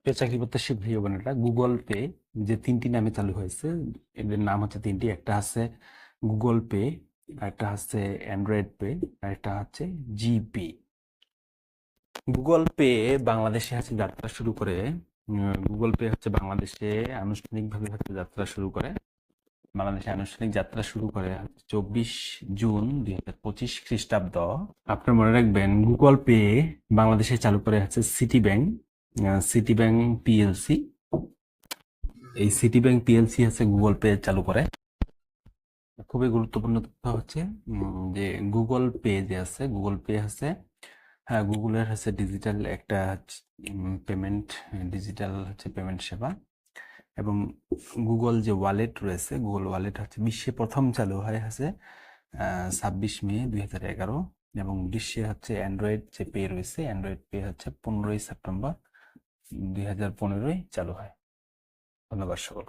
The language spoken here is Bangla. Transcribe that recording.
পে চাকরি প্রত্যাশী ভাই ও বোনেরা, গুগল পে যে তিনটি নামে চালু হয়েছে, এদের নাম হচ্ছে তিনটি। একটা আছে গুগল পে, একটা হচ্ছে অ্যান্ড্রয়েড পে, আর একটা হচ্ছে জিপে। গুগল পে বাংলাদেশে হচ্ছে যাত্রা শুরু করে। গুগল পে হচ্ছে বাংলাদেশে আনুষ্ঠানিকভাবে হচ্ছে যাত্রা শুরু করে। বাংলাদেশে আনুষ্ঠানিক যাত্রা শুরু করে 24 জুন 2025 খ্রিস্টাব্দ। আপনার মনে রাখবেন, গুগল পে বাংলাদেশে চালু করে হচ্ছে city bank. City bank PLC. এই সিটি ব্যাংক পিএলসি হচ্ছে গুগল পে চালু করে। খুবই গুরুত্বপূর্ণ তথ্য হচ্ছে যে গুগল পে যে আছে, গুগল পে হচ্ছে, হ্যাঁ, গুগলের হচ্ছে ডিজিটাল একটা পেমেন্ট, ডিজিটাল হচ্ছে পেমেন্ট সেবা। এবং গুগল যে ওয়ালেট রয়েছে, গুগল ওয়ালেট হচ্ছে বিশ্বে প্রথম চালু হয় হচ্ছে 26 মে 2011। এবং বিশ্বে হচ্ছে অ্যান্ড্রয়েড যে পে রয়েছে, অ্যান্ড্রয়েড পে হচ্ছে 15ই সেপ্টেম্বর 2015 চালু হয়। ধন্যবাদ সকল।